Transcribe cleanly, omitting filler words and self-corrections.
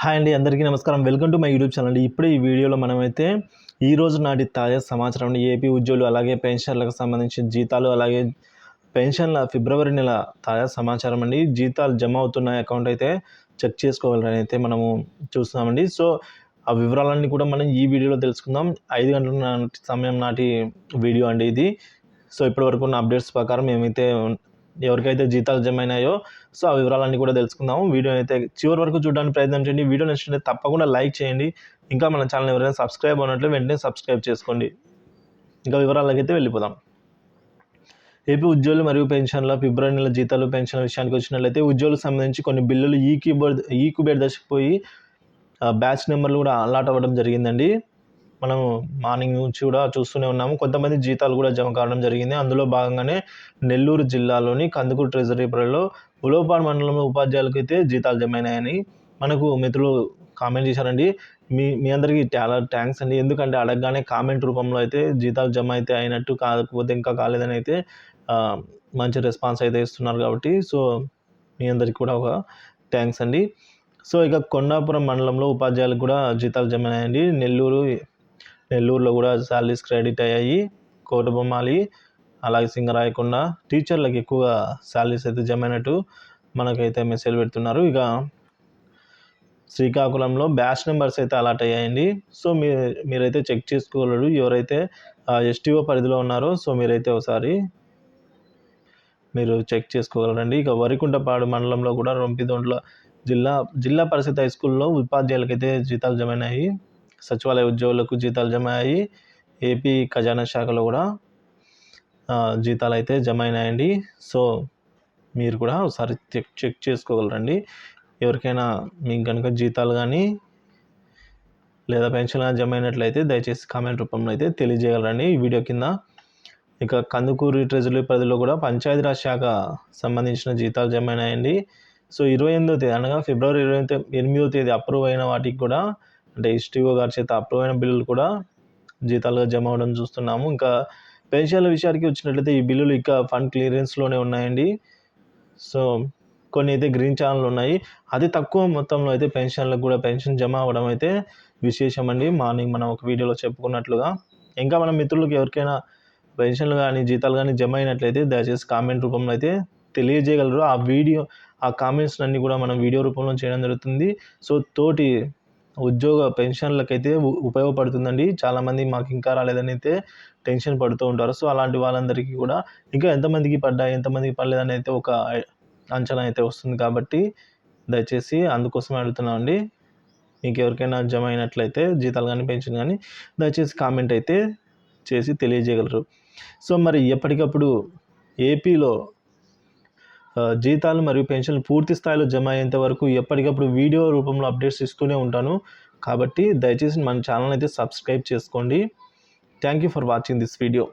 Hi అండి, అందరికీ నమస్కారం. Welcome to my YouTube channel అండి. ఇప్పుడే ఈ వీడియోలో మనమైతే ఈ రోజు నాటి తాజా సమాచారం అండి. ఏపీ ఉద్యోగులు అలాగే పెన్షన్లకు సంబంధించిన జీతాలు అలాగే పెన్షన్ల ఫిబ్రవరి నెల తాజా సమాచారం అండి. జీతాలు జమ అవుతున్న అకౌంట్ అయితే చెక్ చేసుకోవాలని అయితే మనము చూస్తున్నామండి. సో ఆ వివరాలన్నీ కూడా మనం ఈ వీడియోలో తెలుసుకుందాం. 5 గంటల సమయం నాటి వీడియో అండి ఇది. సో ఇప్పటివరకు ఉన్న అప్డేట్స్ ప్రకారం ఏమైతే ఎవరికైతే జీతాలు జమ అయినాయో సో ఆ వివరాలన్నీ కూడా తెలుసుకుందాము. వీడియోని అయితే చివరి వరకు చూడడానికి ప్రయత్నం చేయండి. వీడియో నచ్చితే తప్పకుండా లైక్ చేయండి. ఇంకా మన ఛానల్ ఎవరైనా సబ్స్క్రైబ్ అయినట్లు వెంటనే సబ్స్క్రైబ్ చేసుకోండి. ఇంకా వివరాలకి అయితే వెళ్ళిపోదాం. ఏపీ ఉద్యోగులు మరియు పెన్షన్ల ఫిబ్రవరి నెల జీతాలు పెన్షన్ల విషయానికి వచ్చినట్లయితే ఉద్యోగులకు సంబంధించి కొన్ని బిల్లులు ఈ క్యూబేట్ దశకు పోయి బ్యాచ్ నెంబర్లు కూడా అలాట్ అవ్వడం జరిగిందండి. మనం మార్నింగ్ నుంచి కూడా చూస్తూనే ఉన్నాము. కొంతమంది జీతాలు కూడా జమ కావడం జరిగింది. అందులో భాగంగానే నెల్లూరు జిల్లాలోని కందుకూరు ట్రెజరీ పరిధిలో ఉలవపాడు మండలంలో ఉపాధ్యాయులకు అయితే జీతాలు జమ అయినాయని మనకు మిత్రులు కామెంట్ చేశారండి. మీ అందరికీ చాలా థ్యాంక్స్ అండి. ఎందుకంటే అడగగానే కామెంట్ రూపంలో అయితే జీతాలు జమ అయితే అయినట్టు, కాకపోతే ఇంకా కాలేదని అయితే మంచి రెస్పాన్స్ అయితే ఇస్తున్నారు కాబట్టి సో మీ అందరికీ కూడా ఒక థ్యాంక్స్ అండి. సో ఇక కొండాపురం మండలంలో ఉపాధ్యాయులకు కూడా జీతాలు జమ అయ్యాయండి. నెల్లూరులో కూడా శాలరీస్ క్రెడిట్ అయ్యాయి. కోటబొమ్మాలి అలాగే సింగరాయకొండ టీచర్లకు ఎక్కువగా శాలరీస్ అయితే జమ అయినట్టు మనకైతే మెసేజ్ పెడుతున్నారు. ఇక శ్రీకాకుళంలో బ్యాచ్ నెంబర్స్ అయితే అలాట్ అయ్యాయండి. సో మీరైతే చెక్ చేసుకోగలరు ఎవరైతే ఎస్టీఓ పరిధిలో ఉన్నారో. సో మీరైతే ఒకసారి మీరు చెక్ చేసుకోగలరండి. ఇక వరికుంటపాడు మండలంలో కూడా రొంపిదొండ్ల జిల్లా పరిషత్ హై స్కూల్లో ఉపాధ్యాయులకైతే జీతాలు జమ అయినాయి. సచివాలయ ఉద్యోగులకు జీతాలు జమ అయ్యాయి. ఏపీ ఖజానా శాఖలో కూడా జీతాలు అయితే జమ అయినాయండి. సో మీరు కూడా ఒకసారి చెక్ చేసుకోగలరండి. ఎవరికైనా మీకు కనుక జీతాలు కానీ లేదా పెన్షన్ జమ అయినట్లయితే దయచేసి కామెంట్ రూపంలో అయితే తెలియజేయగలరండి ఈ వీడియో కింద. ఇక కందుకూరు ట్రెజరీ పరిధిలో కూడా పంచాయతీరాజ్ శాఖ సంబంధించిన జీతాలు జమ అయినాయండి. సో 28వ తేదీ అనగా ఫిబ్రవరి 28వ తేదీ అప్రూవ్ అయిన వాటికి కూడా అంటే ఎస్టీఓ గారి చేత అప్రూవ్ అయిన బిల్లులు కూడా జీతాలుగా జమ అవడం చూస్తున్నాము. ఇంకా పెన్షన్ల విషయానికి వచ్చినట్లయితే ఈ బిల్లులు ఇంకా ఫండ్ క్లియరెన్స్లోనే ఉన్నాయండి. సో కొన్ని అయితే గ్రీన్ ఛానల్ ఉన్నాయి. అతి తక్కువ మొత్తంలో అయితే పెన్షన్లకు కూడా పెన్షన్ జమ అవ్వడం అయితే విశేషం అండి. మార్నింగ్ మనం ఒక వీడియోలో చెప్పుకున్నట్లుగా ఇంకా మన మిత్రులకు ఎవరికైనా పెన్షన్లు కానీ జీతాలు కానీ జమ అయినట్లయితే దయచేసి కామెంట్ రూపంలో అయితే తెలియజేయగలరు. ఆ కామెంట్స్ అన్నీ కూడా మనం వీడియో రూపంలో చేయడం జరుగుతుంది. సో తోటి ఉద్యోగ పెన్షన్లకైతే ఉపయోగపడుతుందండి. చాలామంది మాకు ఇంకా రాలేదని అయితే టెన్షన్ పడుతూ ఉంటారు. సో అలాంటి వాళ్ళందరికీ కూడా ఇంకా ఎంతమందికి పడ్డాయి ఎంతమందికి పడలేదని అయితే ఒక అంచనా అయితే వస్తుంది. కాబట్టి దయచేసి అందుకోసమే అడుగుతున్నామండి. మీకు ఎవరికైనా జమ అయినట్లయితే జీతాలు కానీ పెన్షన్ కానీ దయచేసి కామెంట్ అయితే చేసి తెలియజేయగలరు. సో మరి ఎప్పటికప్పుడు ఏపీలో జీతాలు మరియు పెన్షన్లు పూర్తి స్థాయిలో జమ అయ్యేంత వరకు ఎప్పటికప్పుడు వీడియో రూపంలో అప్డేట్స్ ఇస్తూనే ఉంటాను. కాబట్టి దయచేసి మన ఛానల్ అయితే సబ్స్క్రైబ్ చేసుకోండి. Thank you for watching this video.